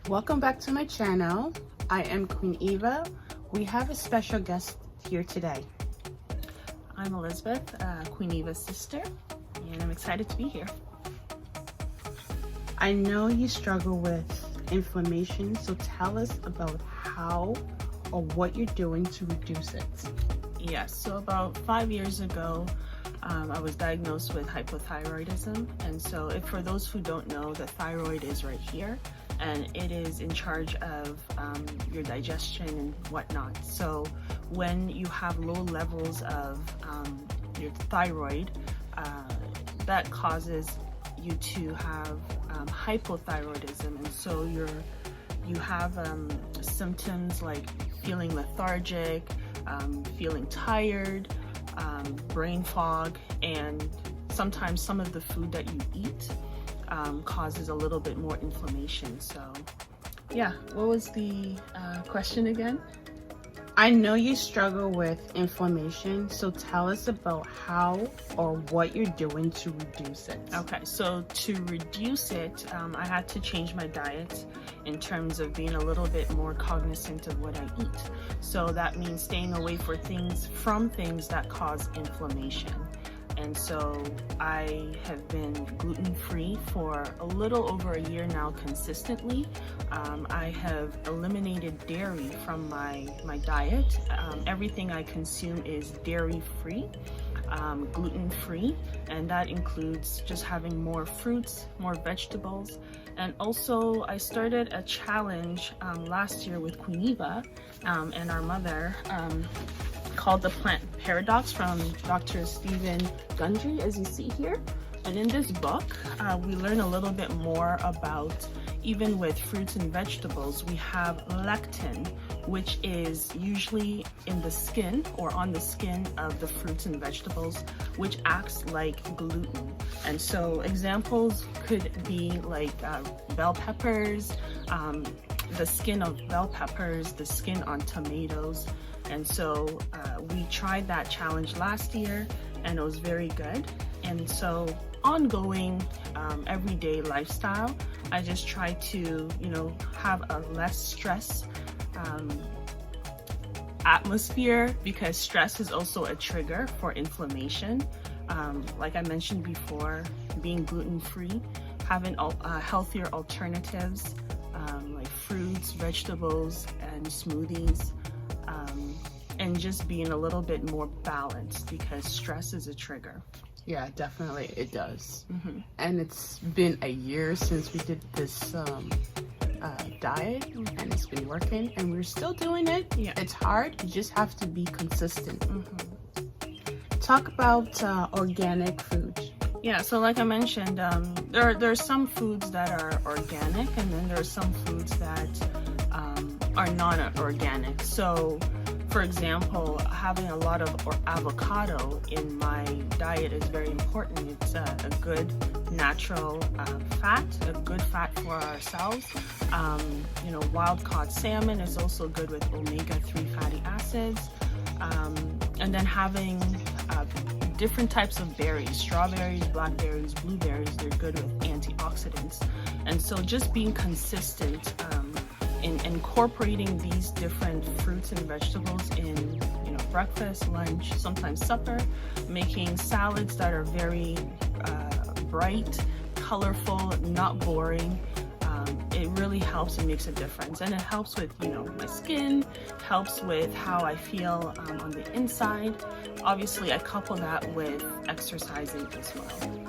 Welcome back to my channel. I am Queen-Eva. We have a special guest here today. I'm Elizabeth, Queen-Eva's sister, and I'm excited to be here. I know you struggle with inflammation, so tell us about how or what you're doing to reduce it. Yes, so about 5 years ago, I was diagnosed with hypothyroidism. And so for those who don't know, the thyroid is right here, and it is in charge of your digestion and whatnot. So when you have low levels of your thyroid, that causes you to have hypothyroidism. And so you have symptoms like feeling lethargic, feeling tired, brain fog, and sometimes some of the food that you eat causes a little bit more inflammation. So yeah, what was the question again? I know you struggle with inflammation, so tell us about how or what you're doing to reduce it. Okay, so to reduce it, I had to change my diet in terms of being a little bit more cognizant of what I eat. So that means staying away from things that cause inflammation. And so I have been gluten-free for a little over a year now consistently. I have eliminated dairy from my diet. Everything I consume is dairy-free, gluten-free, and that includes just having more fruits, more vegetables. And also I started a challenge last year with Queen-Eva and our mother, called the Plant Paradox from Dr. Stephen Gundry, as you see here. And in this book, we learn a little bit more about, even with fruits and vegetables, we have lectin, which is usually in the skin or on the skin of the fruits and vegetables, which acts like gluten. And so examples could be like bell peppers, the skin of bell peppers, the skin on tomatoes. And so we tried that challenge last year, and it was very good. And so ongoing everyday lifestyle, I just try to, have a less stress atmosphere, because stress is also a trigger for inflammation. Like I mentioned before, being gluten-free, having healthier alternatives like fruits, vegetables, and smoothies. And just being a little bit more balanced, because stress is a trigger. Yeah, definitely it does. And it's been a year since we did this diet, and it's been working, and we're still doing it. Yeah. It's hard, you just have to be consistent. Talk about organic foods. Yeah, so like I mentioned, there are some foods that are organic, and then there are some foods that are non-organic. So for example, having a lot of avocado in my diet is very important. It's a good natural fat, a good fat for our cells. Wild-caught salmon is also good with omega-3 fatty acids. And then having different types of berries, strawberries, blackberries, blueberries, they're good with antioxidants. And so just being consistent in incorporating these different fruits and vegetables in breakfast, lunch, sometimes supper, making salads that are very bright, colorful, not boring. It really helps and makes a difference, and it helps with my skin, helps with how I feel on the inside. Obviously I couple that with exercising as well.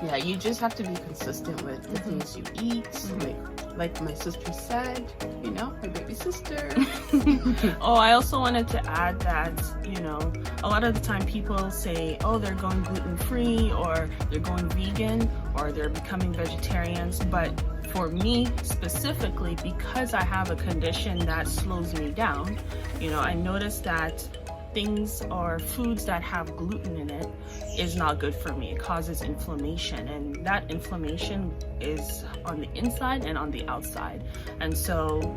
Yeah, you just have to be consistent with the things you eat. Like my sister said, my baby sister. Oh, I also wanted to add that, a lot of the time people say, oh, they're going gluten-free, or they're going vegan, or they're becoming vegetarians. But for me specifically, because I have a condition that slows me down, I noticed that things or foods that have gluten in it is not good for me. It causes inflammation, and that inflammation is on the inside and on the outside. And so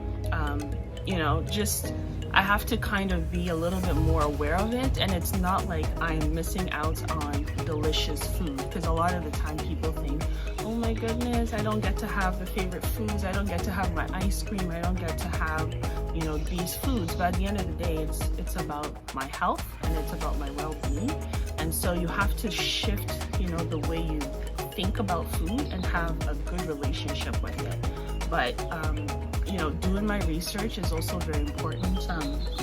just I have to kind of be a little bit more aware of it, and it's not like I'm missing out on delicious food, because a lot of the time people think, oh my goodness, I don't get to have the favorite foods, I don't get to have my ice cream, I don't get to have, you know, these foods. But at the end of the day, it's about my health and it's about my well-being. And so you have to shift, you know, the way you think about food and have a good relationship with it. But you know, doing my research is also very important.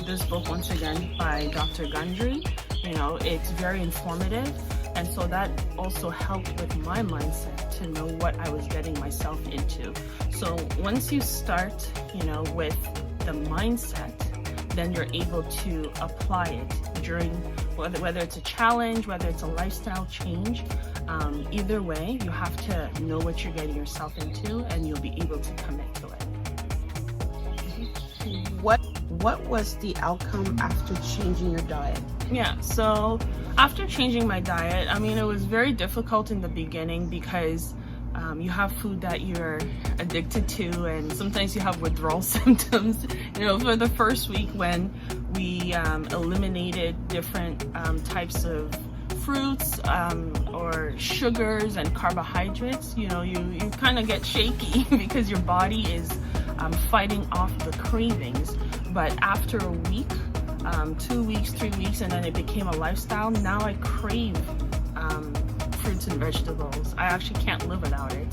This book, once again, by Dr. Gundry, you know, it's very informative, and so that also helped with my mindset to know what I was getting myself into. So once you start, you know, with the mindset, then you're able to apply it during whether it's a challenge, whether it's a lifestyle change. Either way, you have to know what you're getting yourself into, and you'll be able to commit to it. What was the outcome after changing your diet? Yeah, so after changing my diet, I mean, it was very difficult in the beginning because you have food that you're addicted to, and sometimes you have withdrawal symptoms. You know, for the first week when we eliminated different types of fruits or sugars and carbohydrates, you know, you kind of get shaky because your body is fighting off the cravings. But after a week, 2 weeks, 3 weeks, and then it became a lifestyle, now I crave fruits and vegetables. I actually can't live without it.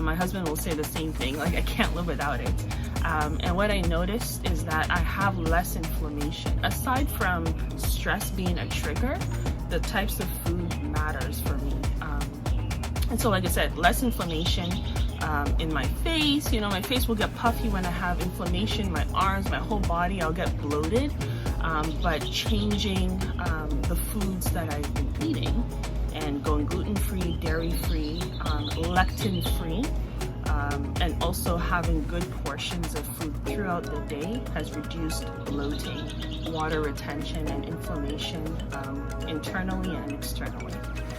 My husband will say the same thing, like I can't live without it. And what I noticed is that I have less inflammation. Aside from stress being a trigger, the types of food matters for me. And so like I said, less inflammation in my face. You know, my face will get puffy when I have inflammation, my arms, my whole body, I'll get bloated. But changing the foods that I've been eating and going gluten-free, dairy-free, lectin-free, and also having good portions of food throughout the day has reduced bloating, water retention, and inflammation internally and externally.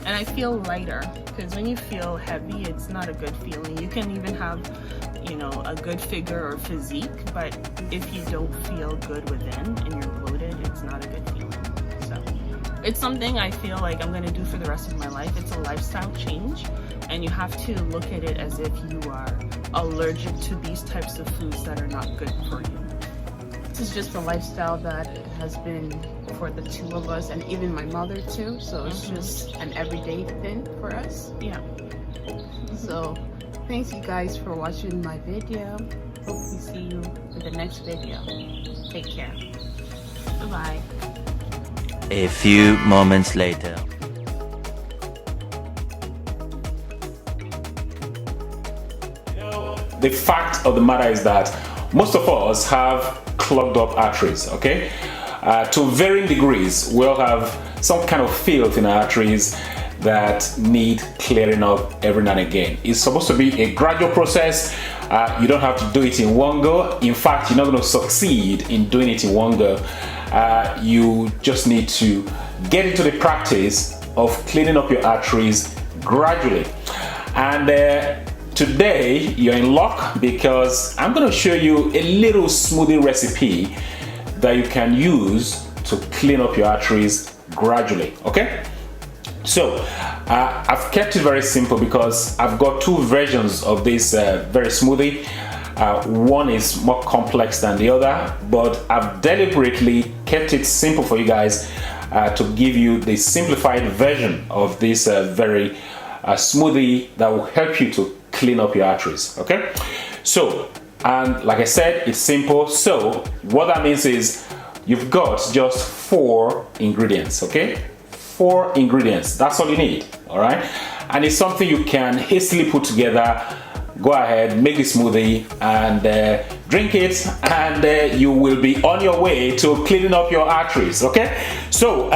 And I feel lighter, because when you feel heavy, it's not a good feeling. You can even have, you know, a good figure or physique, but if you don't feel good within and you're bloated, it's not a good feeling. So it's something I feel like I'm going to do for the rest of my life. It's a lifestyle change, and you have to look at it as if you are allergic to these types of foods that are not good for you. This is just a lifestyle that has been for the two of us, and even my mother too, so it's just an everyday thing for us. Yeah. So thanks you guys for watching my video. Hope we see you in the next video. Take care. Bye-bye. A few moments later. The fact of the matter is that most of us have clogged up arteries, okay? To varying degrees, we all have some kind of filth in our arteries that need clearing up every now and again. It's supposed to be a gradual process. You don't have to do it in one go. In fact, you're not going to succeed in doing it in one go. You just need to get into the practice of cleaning up your arteries gradually. And today you're in luck, because I'm going to show you a little smoothie recipe that you can use to clean up your arteries gradually. Okay, so I've kept it very simple because I've got two versions of this very smoothie. One is more complex than the other, but I've deliberately kept it simple for you guys to give you the simplified version of this very smoothie that will help you to clean up your arteries. Okay, so, and like I said, it's simple. So what that means is you've got just 4 ingredients. Okay, 4 ingredients, that's all you need. All right, and it's something you can hastily put together. Go ahead, make the smoothie and drink it, and you will be on your way to cleaning up your arteries. Okay, so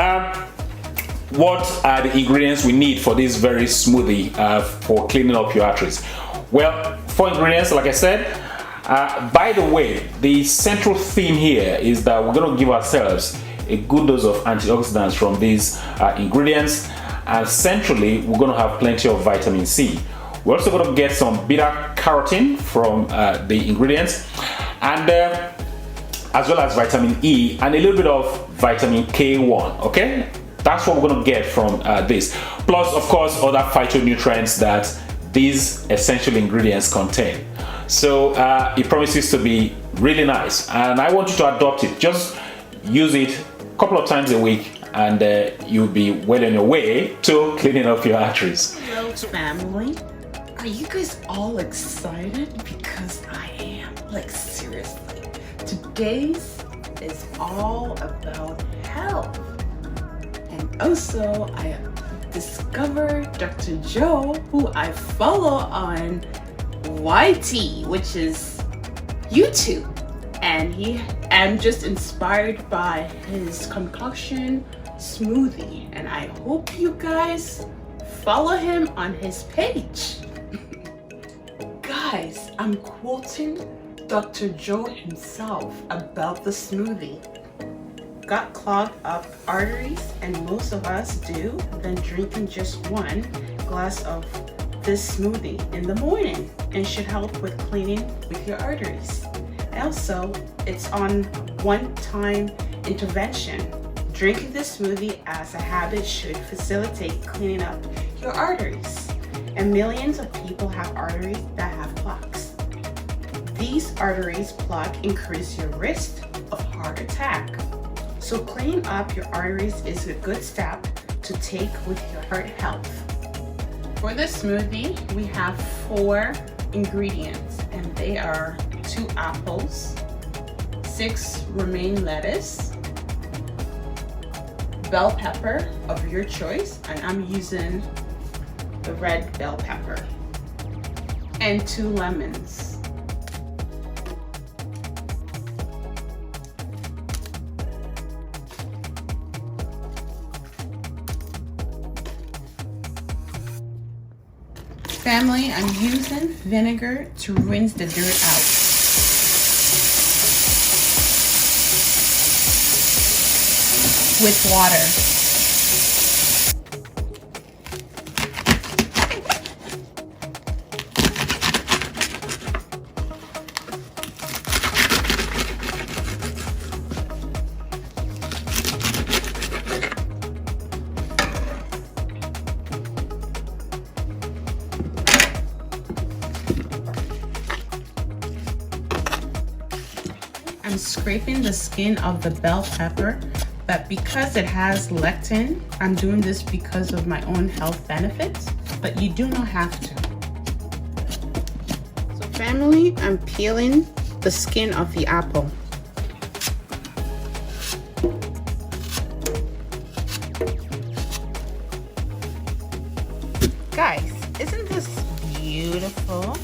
what are the ingredients we need for this very smoothie for cleaning up your arteries? Well, 4 ingredients, like I said. By the way, the central theme here is that we're going to give ourselves a good dose of antioxidants from these ingredients, and centrally we're going to have plenty of vitamin C. We're also going to get some beta carotene from the ingredients, and as well as vitamin E and a little bit of vitamin K1, okay? That's what we're gonna get from this. Plus, of course, other phytonutrients that these essential ingredients contain. So it promises to be really nice, and I want you to adopt it. Just use it a couple of times a week, and you'll be well on your way to cleaning up your arteries. Hello, family. Are you guys all excited? Because I am. Like, seriously. Today's is all about health. And also, I have discovered Dr. Joe, who I follow on YT, which is YouTube. And I'm just inspired by his concoction smoothie. And I hope you guys follow him on his page. Guys, I'm quoting Dr. Joe himself about the smoothie. Got clogged up arteries, and most of us do, then drinking just one glass of this smoothie in the morning and should help with cleaning with your arteries. Also, it's on one-time intervention. Drinking this smoothie as a habit should facilitate cleaning up your arteries. And millions of people have arteries that have plaques. These arteries plaque increase your risk of heart attack. So cleaning up your arteries is a good step to take with your heart health. For this smoothie, we have 4 ingredients, and they are 2 apples, 6 romaine lettuce, bell pepper of your choice, and I'm using the red bell pepper, and 2 lemons. Family, I'm using vinegar to rinse the dirt out. With water. I'm scraping the skin of the bell pepper, but because it has lectin, I'm doing this because of my own health benefits, but you do not have to. So family, I'm peeling the skin of the apple. Guys, isn't this beautiful?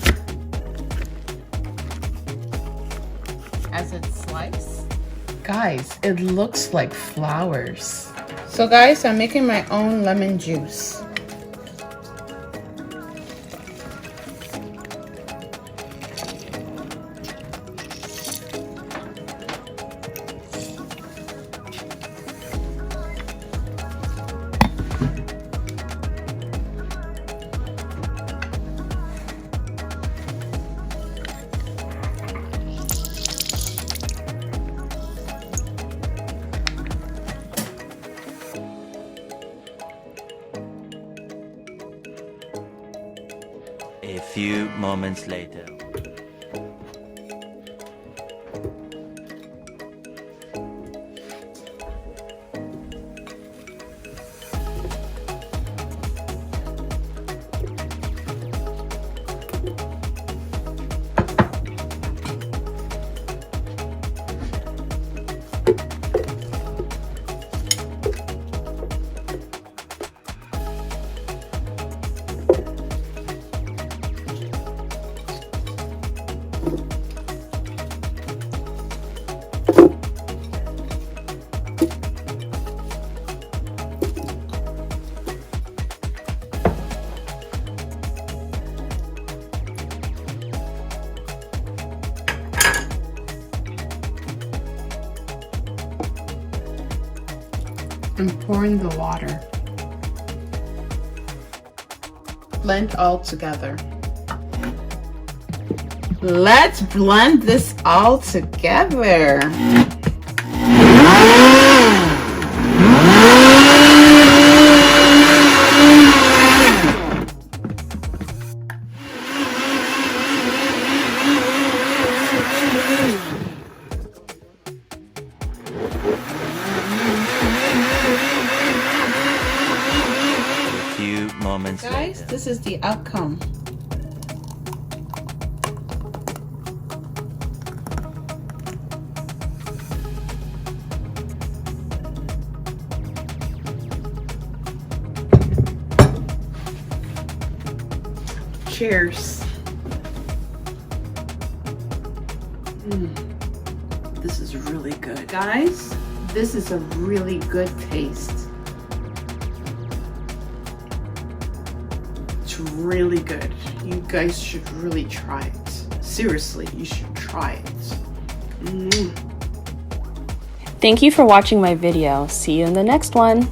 As it's sliced. Guys, it looks like flowers. So guys, I'm making my own lemon juice. A few moments later. I'm pouring the water. Blend all together. Let's blend this all together. A few moments Guys, later. this is the outcome. Cheers. This is really good. Guys, this is a really good taste. It's really good. You guys should really try it. Seriously, you should try it. Thank you for watching my video. See you in the next one.